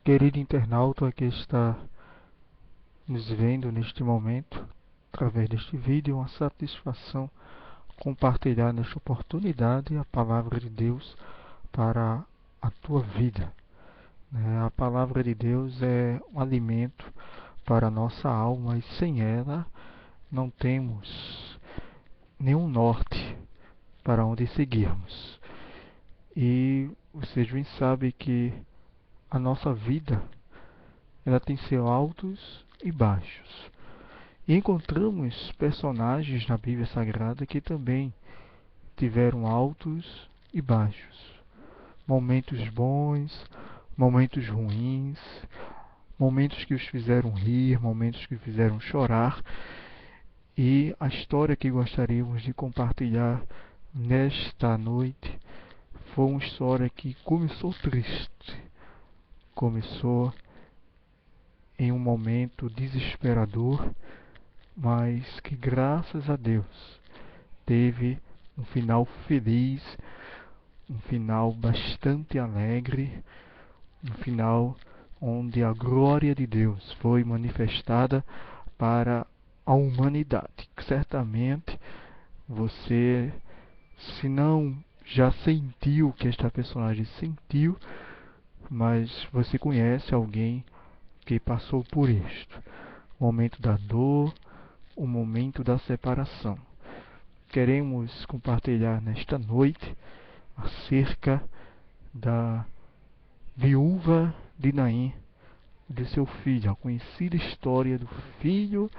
Querido internauta que está nos vendo neste momento, através deste vídeo, é uma satisfação compartilhar nesta oportunidade a palavra de Deus para a tua vida. A palavra de Deus é um alimento para a nossa alma e sem ela não temos nenhum norte para onde seguirmos. E vocês bem sabem que a nossa vida ela tem seus altos e baixos. E encontramos personagens na Bíblia Sagrada que também tiveram altos e baixos. Momentos bons, momentos ruins, momentos que os fizeram rir, momentos que os fizeram chorar. E a história que gostaríamos de compartilhar nesta noite foi uma história que começou triste, começou em um momento desesperador, mas que graças a Deus teve um final feliz, um final bastante alegre, um final onde a glória de Deus foi manifestada para a humanidade. Certamente você, se não já sentiu o que esta personagem sentiu, mas você conhece alguém que passou por isto. O momento da dor, o momento da separação. Queremos compartilhar nesta noite acerca da viúva de Naim, de seu filho, a conhecida história do filho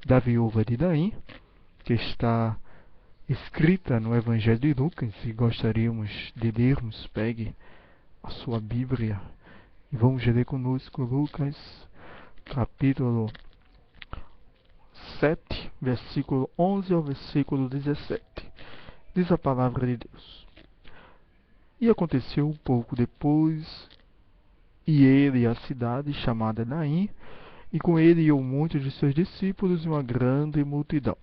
da viúva de Naim, que está escrita no Evangelho de Lucas, e gostaríamos de lermos. Pegue a sua Bíblia e vamos ler conosco Lucas, capítulo 7, versículo 11 ao versículo 17. Diz a palavra de Deus: E aconteceu um pouco depois, e ele a cidade chamada Naim, e com ele iam muitos de seus discípulos e uma grande multidão.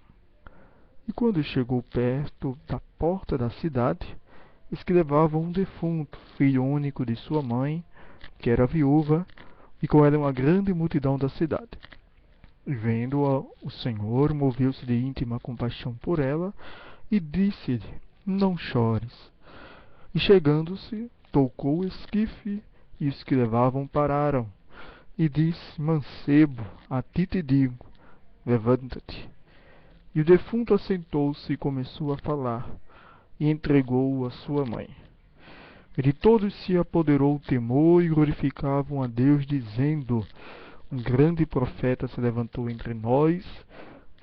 E quando chegou perto da porta da cidade, eis que levavam um defunto, filho único de sua mãe, que era viúva, e com ela uma grande multidão da cidade. E vendo-a, o Senhor moveu-se de íntima compaixão por ela, e disse-lhe: Não chores. E chegando-se, tocou o esquife, e os que levavam pararam. E disse: Mancebo, a ti te digo, levanta-te. E o defunto assentou-se e começou a falar, e entregou-o à sua mãe. E de todos se apoderou o temor, e glorificavam a Deus, dizendo: Um grande profeta se levantou entre nós,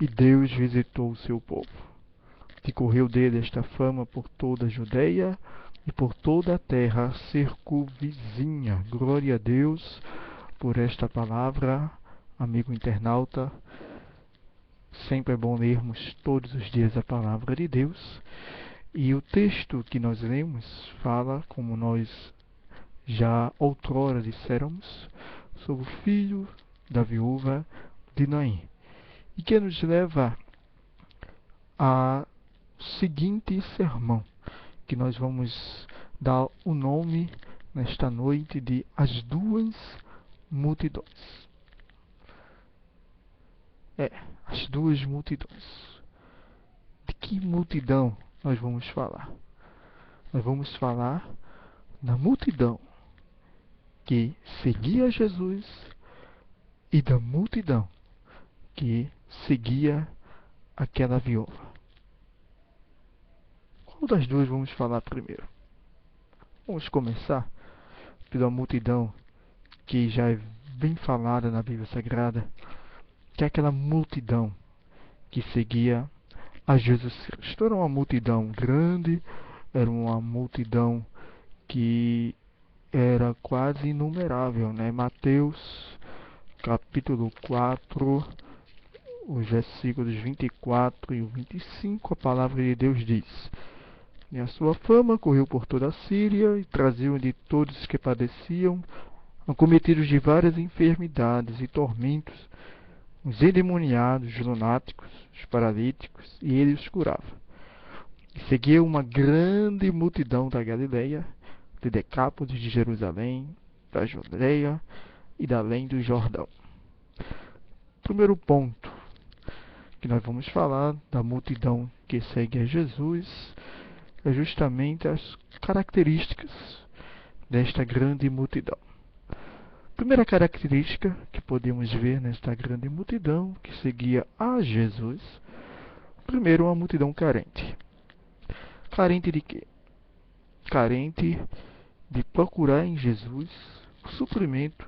e Deus visitou o seu povo. E correu dele esta fama por toda a Judeia e por toda a terra circunvizinha. Glória a Deus por esta palavra, amigo internauta. Sempre é bom lermos todos os dias a palavra de Deus. E o texto que nós lemos fala, como nós já outrora disséramos, sobre o filho da viúva de Naim. E que nos leva ao seguinte sermão, que nós vamos dar o nome nesta noite de As Duas Multidões. As duas multidões. De que multidão nós vamos falar? Nós vamos falar da multidão que seguia Jesus e da multidão que seguia aquela viúva. Qual das duas vamos falar primeiro? Vamos começar pela multidão que já é bem falada na Bíblia Sagrada, que é aquela multidão que seguia a Jesus Cristo. Era uma multidão grande, era uma multidão que era quase inumerável, né? Mateus, capítulo 4, os versículos 24 e 25, a palavra de Deus diz: E a sua fama correu por toda a Síria, e traziam de todos os que padeciam, acometidos de várias enfermidades e tormentos, os endemoniados, os lunáticos, os paralíticos, e ele os curava. E seguia uma grande multidão da Galileia, de Decápolis, de Jerusalém, da Judeia, e da além do Jordão. Primeiro ponto que nós vamos falar da multidão que segue a Jesus é justamente as características desta grande multidão. Primeira característica que podemos ver nesta grande multidão que seguia a Jesus, primeiro, uma multidão carente. Carente de quê? Carente de procurar em Jesus o suprimento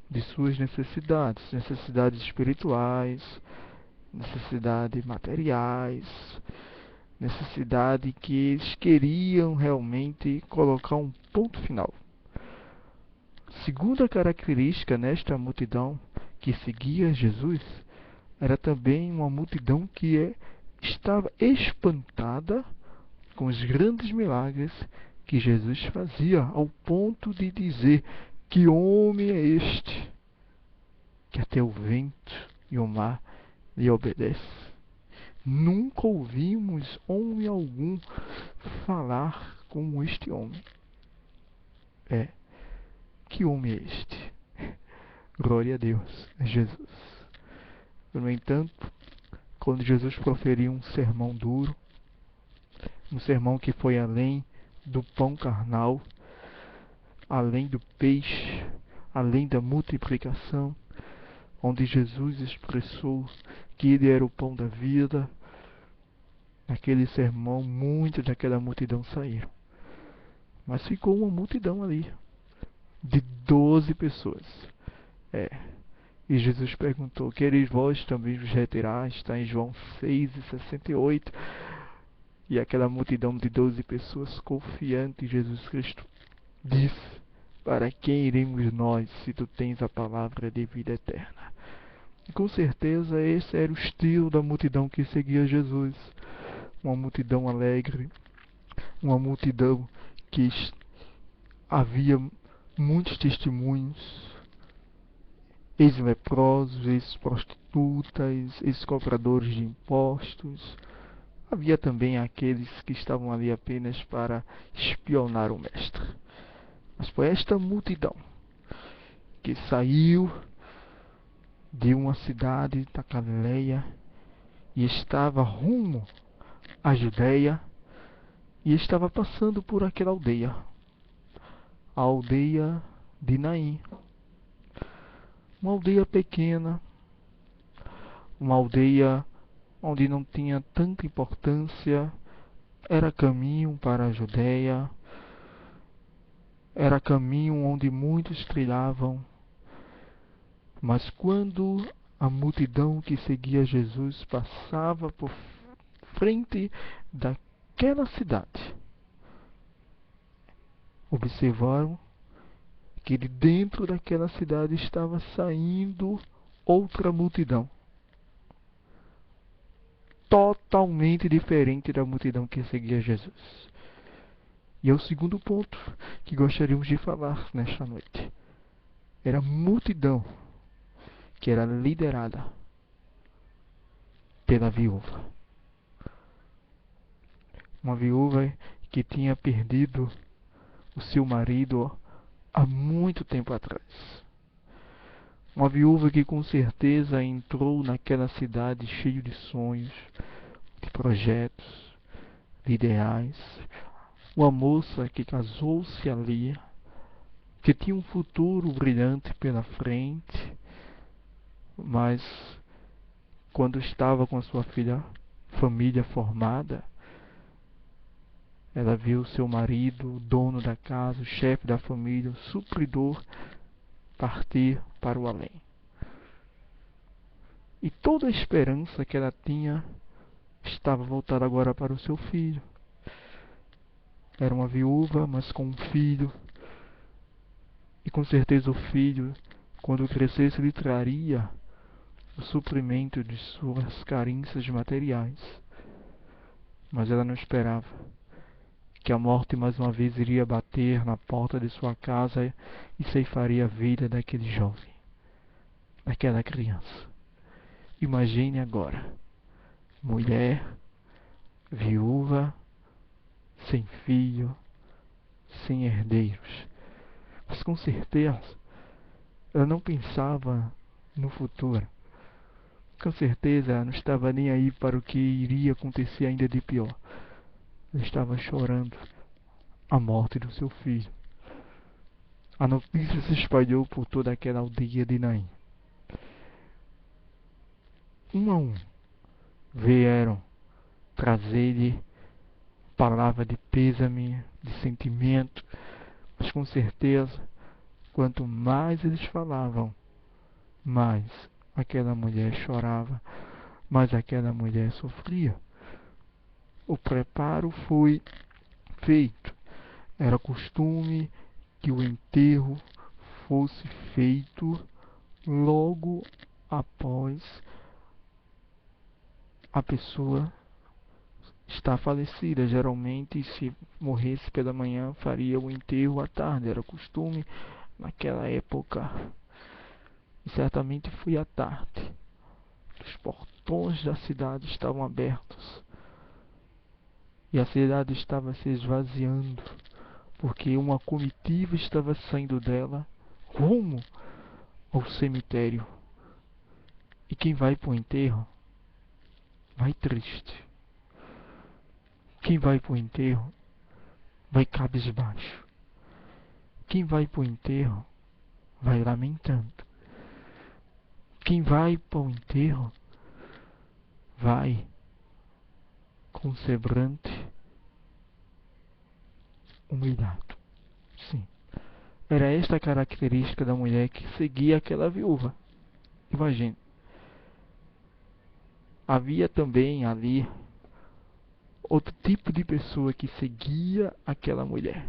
de suas necessidades, necessidades espirituais, necessidades materiais, necessidade que eles queriam realmente colocar um ponto final. Segunda característica nesta multidão que seguia Jesus era também uma multidão que estava espantada com os grandes milagres que Jesus fazia, ao ponto de dizer: que homem é este que até o vento e o mar lhe obedecem? Nunca ouvimos homem algum falar como este homem. Que homem é este? Glória a Deus, Jesus. No entanto, quando Jesus proferiu um sermão duro, um sermão que foi além do pão carnal, além do peixe, além da multiplicação, onde Jesus expressou que ele era o pão da vida, naquele sermão, muitos daquela multidão saíram. Mas ficou uma multidão ali, de 12 pessoas. E Jesus perguntou: quereis vós também vos retirar? Está em João 6:68. E aquela multidão de 12 pessoas, confiante em Jesus Cristo, disse: para quem iremos nós, se tu tens a palavra de vida eterna? E com certeza esse era o estilo da multidão que seguia Jesus. Uma multidão alegre, uma multidão que havia muitos testemunhos, ex-leprosos, ex-prostitutas, ex-cobradores de impostos. Havia também aqueles que estavam ali apenas para espionar o mestre. Mas foi esta multidão que saiu de uma cidade da Galileia e estava rumo à Judeia e estava passando por aquela aldeia, a aldeia de Naim. Uma aldeia pequena, uma aldeia onde não tinha tanta importância, era caminho para a Judeia, era caminho onde muitos trilhavam. Mas quando a multidão que seguia Jesus passava por frente daquela cidade, observaram que de dentro daquela cidade estava saindo outra multidão, totalmente diferente da multidão que seguia Jesus. E é o segundo ponto que gostaríamos de falar nesta noite. Era a multidão que era liderada pela viúva. Uma viúva que tinha perdido o seu marido há muito tempo atrás. Uma viúva que com certeza entrou naquela cidade cheio de sonhos, de projetos, de ideais. Uma moça que casou-se ali, que tinha um futuro brilhante pela frente, mas quando estava com a sua família formada, ela viu seu marido, o dono da casa, o chefe da família, o supridor, partir para o além. E toda a esperança que ela tinha estava voltada agora para o seu filho. Era uma viúva, mas com um filho. E com certeza o filho, quando crescesse, lhe traria o suprimento de suas carências materiais. Mas ela não esperava que a morte mais uma vez iria bater na porta de sua casa e ceifaria a vida daquele jovem, daquela criança. Imagine agora, mulher, viúva, sem filho, sem herdeiros. Mas com certeza Ela não pensava no futuro. Com certeza ela não estava nem aí para o que iria acontecer ainda de pior. Ela estava chorando a morte do seu filho. A notícia se espalhou por toda aquela aldeia de Naim. Um a um vieram trazer-lhe palavra de pêsame, de sentimento, mas com certeza, quanto mais eles falavam, mais aquela mulher chorava, mais aquela mulher sofria. O preparo foi feito. Era costume que o enterro fosse feito logo após a pessoa estar falecida. Geralmente, se morresse pela manhã, faria o enterro à tarde. Era costume naquela época. E certamente foi à tarde. Os portões da cidade estavam abertos. E a cidade estava se esvaziando, porque uma comitiva estava saindo dela rumo ao cemitério. E quem vai para o enterro vai triste. Quem vai para o enterro vai cabisbaixo. Quem vai para o enterro vai lamentando. Quem vai para o enterro vai com semblante humilhado. Sim, era esta a característica da mulher que seguia aquela viúva. Imagine. Havia também ali outro tipo de pessoa que seguia aquela mulher.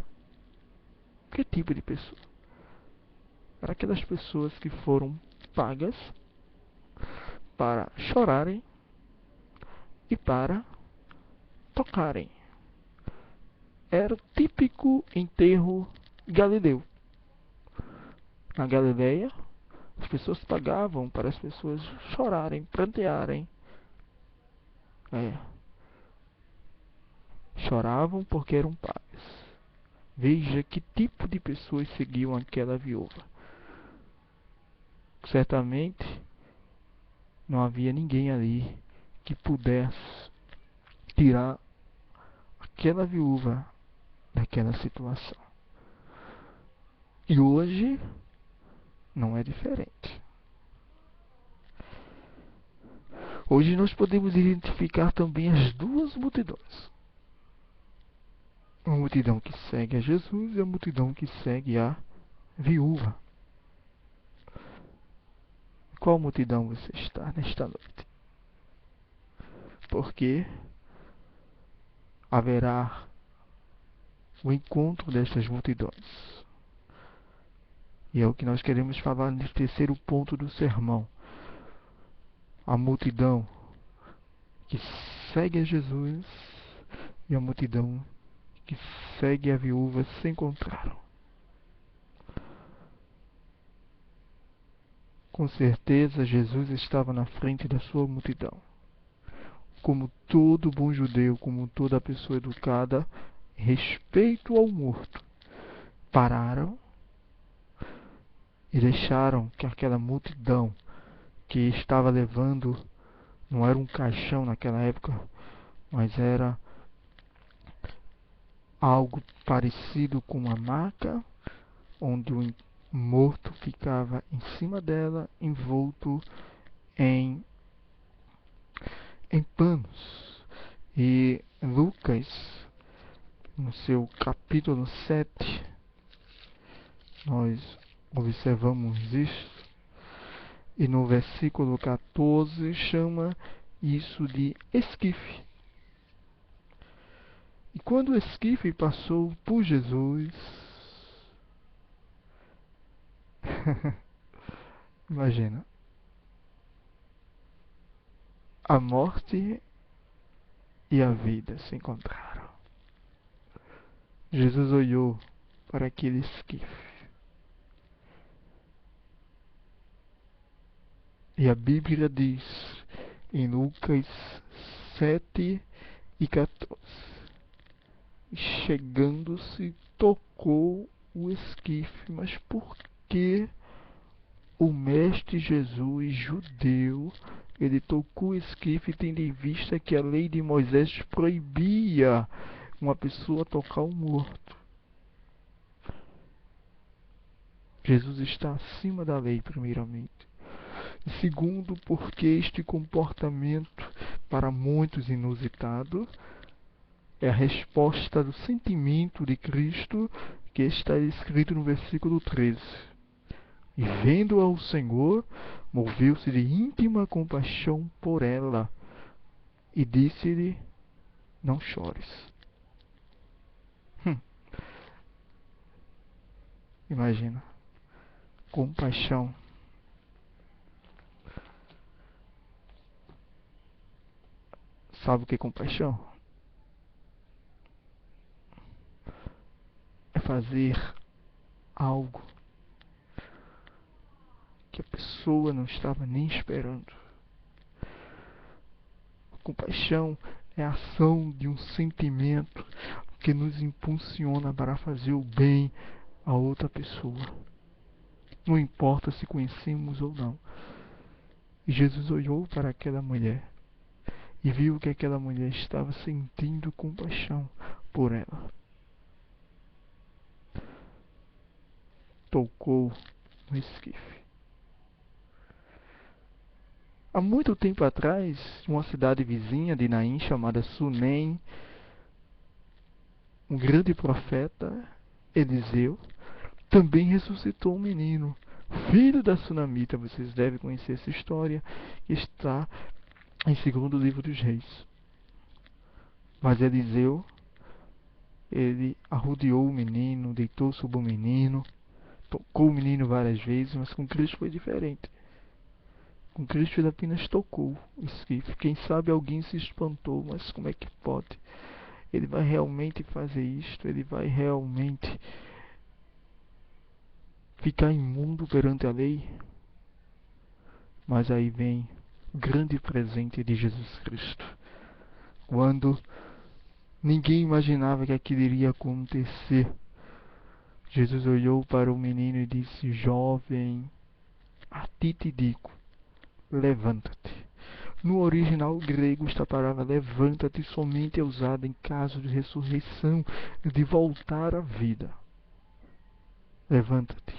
Que tipo de pessoa? Era aquelas pessoas que foram pagas para chorarem e para tocarem. Era o típico enterro galileu. Na Galileia, as pessoas pagavam para as pessoas chorarem, prantearem. Choravam porque eram pagas. Veja que tipo de pessoas seguiam aquela viúva. Certamente não havia ninguém ali que pudesse tirar aquela viúva daquela situação. E hoje não é diferente. Hoje nós podemos identificar também as duas multidões. A multidão que segue a Jesus e a multidão que segue a viúva. Qual multidão você está nesta noite? Porque haverá o encontro destas multidões. E é o que nós queremos falar nesse terceiro ponto do sermão. A multidão que segue a Jesus e a multidão que segue a viúva se encontraram. Com certeza, Jesus estava na frente da sua multidão. Como todo bom judeu, como toda pessoa educada, respeito ao morto, pararam e deixaram que aquela multidão que estava levando, não era um caixão naquela época, mas era algo parecido com uma maca, onde o morto ficava em cima dela, envolto em panos. E Lucas, no seu capítulo 7, nós observamos isso. E no versículo 14 chama isso de esquife. E quando o esquife passou por Jesus, imagina, a morte e a vida se encontraram. Jesus olhou para aquele esquife. E a Bíblia diz em Lucas 7 e 14: chegando-se, tocou o esquife. Mas por que o mestre Jesus, judeu, ele tocou o esquife tendo em vista que a lei de Moisés proibia uma pessoa tocar o morto. Jesus está acima da lei, primeiramente. E segundo, porque este comportamento, para muitos inusitado, é a resposta do sentimento de Cristo que está escrito no versículo 13. E vendo ao Senhor, moveu-se de íntima compaixão por ela e disse-lhe: não chores. Imagina, compaixão. Sabe o que é compaixão? É fazer algo que a pessoa não estava nem esperando. Compaixão é a ação de um sentimento que nos impulsiona para fazer o bem a outra pessoa. Não importa se conhecemos ou não. E Jesus olhou para aquela mulher e viu que aquela mulher estava sentindo compaixão por ela. Tocou no esquife. Há muito tempo atrás, uma cidade vizinha de Naim, chamada Sunem, um grande profeta, Eliseu, também ressuscitou um menino, filho da sunamita. Vocês devem conhecer essa história, que está em 2º livro dos Reis. Mas Eliseu, ele arrodeou o menino, deitou sobre o menino, tocou o menino várias vezes, mas com Cristo foi diferente. Com Cristo ele apenas tocou o esquife. Quem sabe alguém se espantou, mas como é que pode? Ele vai realmente fazer isto? Ele vai realmente ficar imundo perante a lei? Mas aí vem o grande presente de Jesus Cristo. Quando ninguém imaginava que aquilo iria acontecer, Jesus olhou para o menino e disse: jovem, a ti te digo, levanta-te. No original grego, esta palavra levanta-te somente é usada em caso de ressurreição, de voltar à vida. Levanta-te.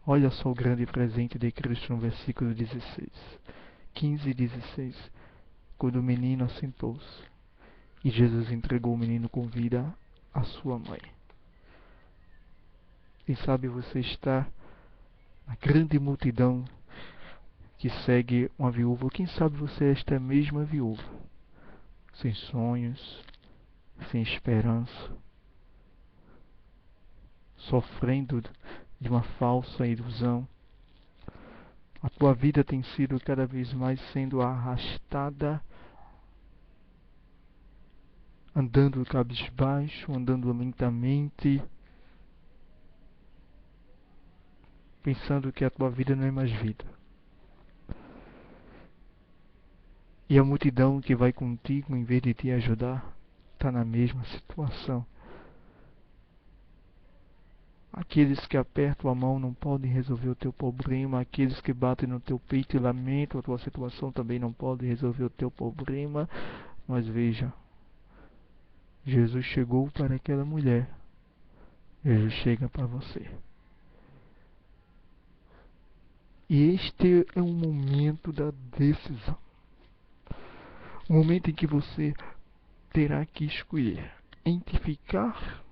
Olha só o grande presente de Cristo no versículo 16. 15 e 16. Quando o menino assentou-se e Jesus entregou o menino com vida à sua mãe. Quem sabe você está na grande multidão que segue uma viúva. Quem sabe você é esta mesma viúva, sem sonhos, sem esperança, sofrendo de uma falsa ilusão. A tua vida tem sido cada vez mais sendo arrastada, andando cabisbaixo, andando lentamente, pensando que a tua vida não é mais vida. E a multidão que vai contigo, em vez de te ajudar, está na mesma situação. Aqueles que apertam a mão não podem resolver o teu problema. Aqueles que batem no teu peito e lamentam a tua situação também não podem resolver o teu problema. Mas veja, Jesus chegou para aquela mulher. Jesus chega para você. E este é o momento da decisão. O momento em que você terá que escolher entre ficar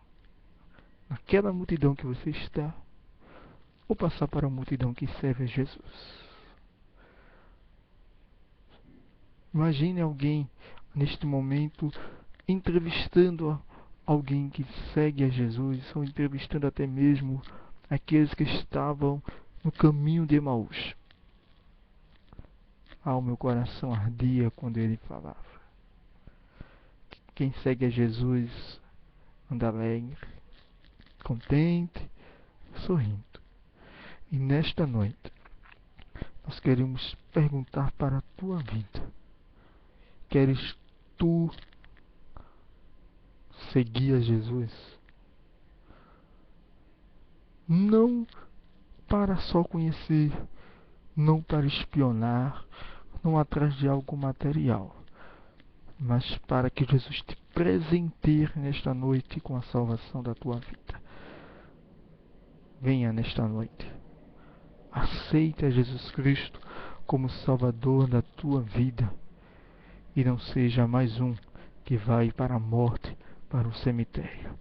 naquela multidão que você está ou passar para a multidão que serve a Jesus. Imagine alguém neste momento entrevistando alguém que segue a Jesus, ou entrevistando até mesmo aqueles que estavam no caminho de Emaús. O meu coração ardia quando ele falava. Quem segue a Jesus anda alegre, contente, sorrindo. E nesta noite, nós queremos perguntar para a tua vida: queres tu seguir a Jesus? Não para só conhecer, não para espionar, não atrás de algo material, mas para que Jesus te presenteie nesta noite com a salvação da tua vida. Venha nesta noite. Aceita Jesus Cristo como Salvador da tua vida e não seja mais um que vai para a morte, para o cemitério.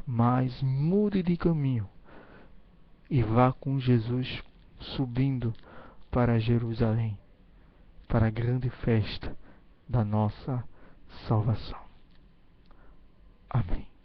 Mas mude de caminho e vá com Jesus subindo para Jerusalém, para a grande festa da nossa salvação. Amém.